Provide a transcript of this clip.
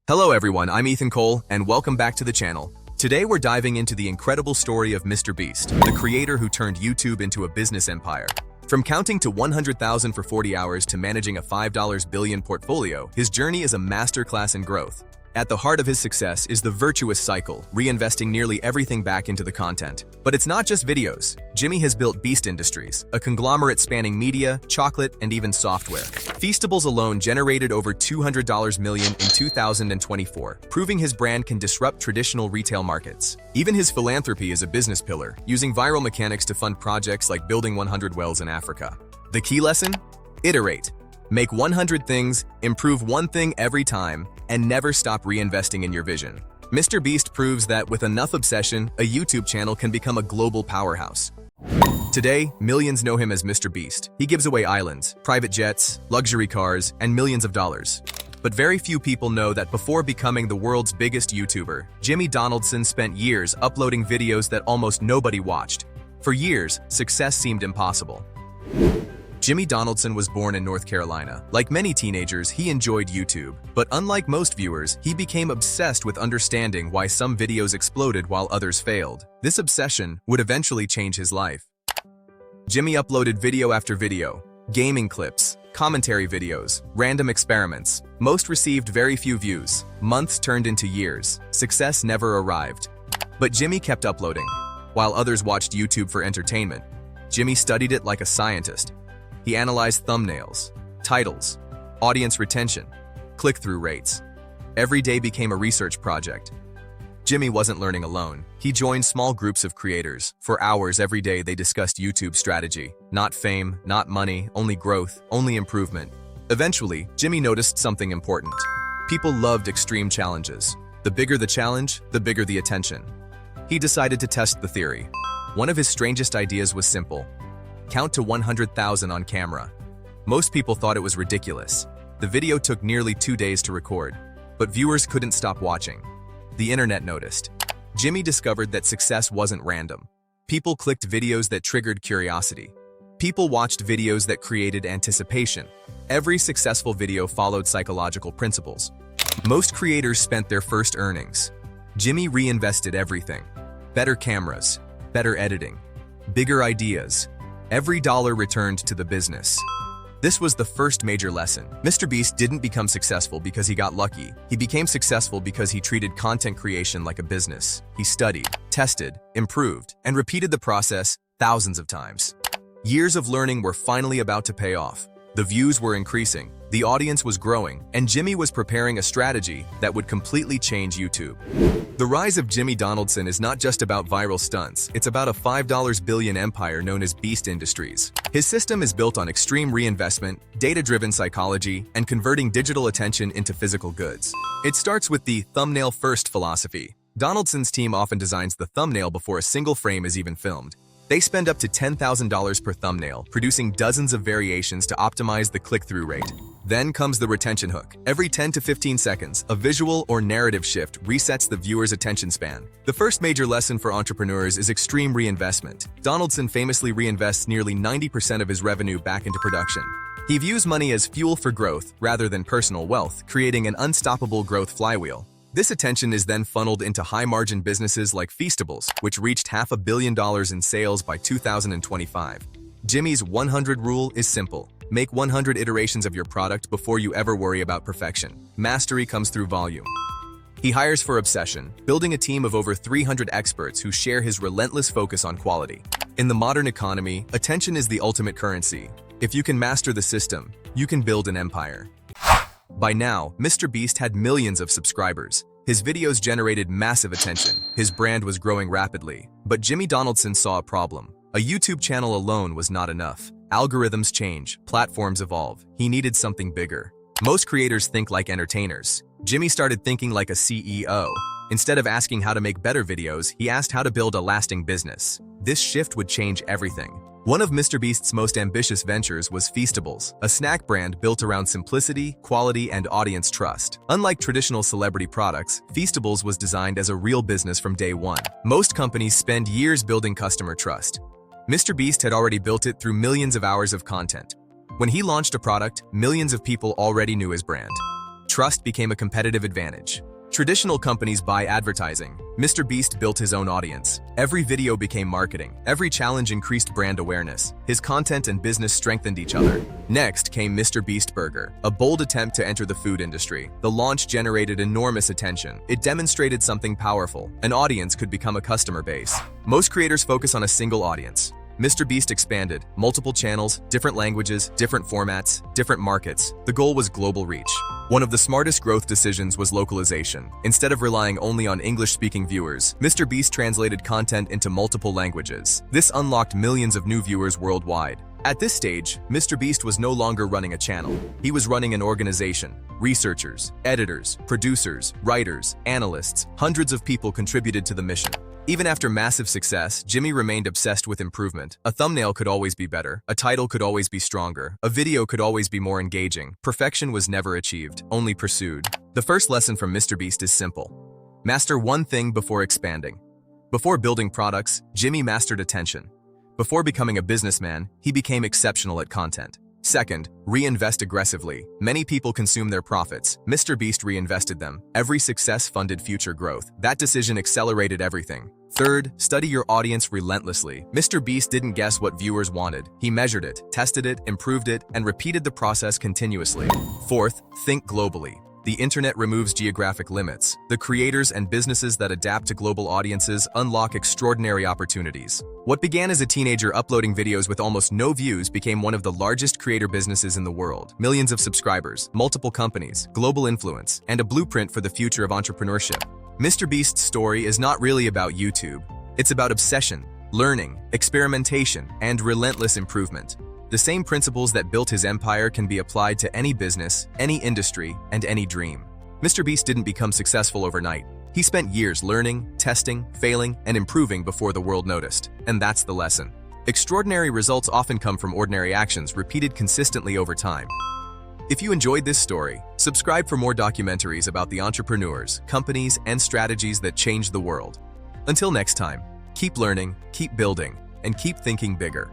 Hello everyone, I'm Ethan Cole, and welcome back to the channel. Today we're diving into the incredible story of MrBeast, the creator who turned YouTube into a business empire. From counting to 100,000 for 40 hours to managing a $5 billion portfolio, his journey is a masterclass in growth. At the heart of his success is the virtuous cycle, reinvesting nearly everything back into the content. But it's not just videos. Jimmy has built Beast Industries, a conglomerate spanning media, chocolate, and even software. Feastables alone generated over $200 million in 2024, proving his brand can disrupt traditional retail markets. Even his philanthropy is a business pillar, using viral mechanics to fund projects like building 100 wells in Africa. The key lesson? Iterate. Make 100 things, improve one thing every time, and never stop reinvesting in your vision. MrBeast proves that with enough obsession, a YouTube channel can become a global powerhouse. Today, millions know him as MrBeast. He gives away islands, private jets, luxury cars, and millions of dollars. But very few people know that before becoming the world's biggest YouTuber, Jimmy Donaldson spent years uploading videos that almost nobody watched. For years, success seemed impossible. Jimmy Donaldson was born in North Carolina. Like many teenagers, he enjoyed YouTube. But unlike most viewers, he became obsessed with understanding why some videos exploded while others failed. This obsession would eventually change his life. Jimmy uploaded video after video, gaming clips, commentary videos, random experiments. Most received very few views. Months turned into years. Success never arrived. But Jimmy kept uploading. While others watched YouTube for entertainment, Jimmy studied it like a scientist. He analyzed thumbnails, titles, audience retention, click-through rates. Every day became a research project. Jimmy wasn't learning alone. He joined small groups of creators. For hours every day they discussed YouTube strategy. Not fame, not money, only growth, only improvement. Eventually, Jimmy noticed something important. People loved extreme challenges. The bigger the challenge, the bigger the attention. He decided to test the theory. One of his strangest ideas was simple. Count to 100,000 on camera. Most people thought it was ridiculous. The video took nearly 2 days to record, but viewers couldn't stop watching. The internet noticed. Jimmy discovered that success wasn't random. People clicked videos that triggered curiosity. People watched videos that created anticipation. Every successful video followed psychological principles. Most creators spent their first earnings. Jimmy reinvested everything. Better cameras, better editing, bigger ideas. Every dollar returned to the business. This was the first major lesson. MrBeast didn't become successful because he got lucky. He became successful because he treated content creation like a business. He studied, tested, improved, and repeated the process thousands of times. Years of learning were finally about to pay off. The views were increasing, the audience was growing, and Jimmy was preparing a strategy that would completely change YouTube. The rise of Jimmy Donaldson is not just about viral stunts, it's about a $5 billion empire known as Beast Industries. His system is built on extreme reinvestment, data-driven psychology, and converting digital attention into physical goods. It starts with the thumbnail-first philosophy. Donaldson's team often designs the thumbnail before a single frame is even filmed. They spend up to $10,000 per thumbnail, producing dozens of variations to optimize the click-through rate. Then comes the retention hook. Every 10 to 15 seconds, a visual or narrative shift resets the viewer's attention span. The first major lesson for entrepreneurs is extreme reinvestment. Donaldson famously reinvests nearly 90% of his revenue back into production. He views money as fuel for growth rather than personal wealth, creating an unstoppable growth flywheel. This attention is then funneled into high-margin businesses like Feastables, which reached $500 million in sales by 2025. Jimmy's 100 rule is simple. Make 100 iterations of your product before you ever worry about perfection. Mastery comes through volume. He hires for obsession, building a team of over 300 experts who share his relentless focus on quality. In the modern economy, attention is the ultimate currency. If you can master the system, you can build an empire. By now, MrBeast had millions of subscribers. His videos generated massive attention. His brand was growing rapidly. But Jimmy Donaldson saw a problem. A YouTube channel alone was not enough. Algorithms change, platforms evolve. He needed something bigger. Most creators think like entertainers. Jimmy started thinking like a CEO. Instead of asking how to make better videos, he asked how to build a lasting business. This shift would change everything. One of MrBeast's most ambitious ventures was Feastables, a snack brand built around simplicity, quality, and audience trust. Unlike traditional celebrity products, Feastables was designed as a real business from day one. Most companies spend years building customer trust. MrBeast had already built it through millions of hours of content. When he launched a product, millions of people already knew his brand. Trust became a competitive advantage. Traditional companies buy advertising. MrBeast built his own audience. Every video became marketing. Every challenge increased brand awareness. His content and business strengthened each other. Next came MrBeast Burger, a bold attempt to enter the food industry. The launch generated enormous attention. It demonstrated something powerful. An audience could become a customer base. Most creators focus on a single audience. MrBeast expanded. Multiple channels, different languages, different formats, different markets. The goal was global reach. One of the smartest growth decisions was localization. Instead of relying only on English-speaking viewers, MrBeast translated content into multiple languages. This unlocked millions of new viewers worldwide. At this stage, MrBeast was no longer running a channel. He was running an organization. Researchers, editors, producers, writers, analysts, hundreds of people contributed to the mission. Even after massive success, Jimmy remained obsessed with improvement. A thumbnail could always be better, a title could always be stronger, a video could always be more engaging. Perfection was never achieved, only pursued. The first lesson from MrBeast is simple. Master one thing before expanding. Before building products, Jimmy mastered attention. Before becoming a businessman, he became exceptional at content. Second, reinvest aggressively. Many people consume their profits. MrBeast reinvested them. Every success funded future growth. That decision accelerated everything. Third, study your audience relentlessly. MrBeast didn't guess what viewers wanted. He measured it, tested it, improved it, and repeated the process continuously. Fourth, think globally. The internet removes geographic limits. The creators and businesses that adapt to global audiences unlock extraordinary opportunities. What began as a teenager uploading videos with almost no views became one of the largest creator businesses in the world. Millions of subscribers, multiple companies, global influence, and a blueprint for the future of entrepreneurship. MrBeast's story is not really about YouTube. It's about obsession, learning, experimentation, and relentless improvement. The same principles that built his empire can be applied to any business, any industry, and any dream. MrBeast didn't become successful overnight. He spent years learning, testing, failing, and improving before the world noticed. And that's the lesson. Extraordinary results often come from ordinary actions repeated consistently over time. If you enjoyed this story, subscribe for more documentaries about the entrepreneurs, companies, and strategies that change the world. Until next time, keep learning, keep building, and keep thinking bigger.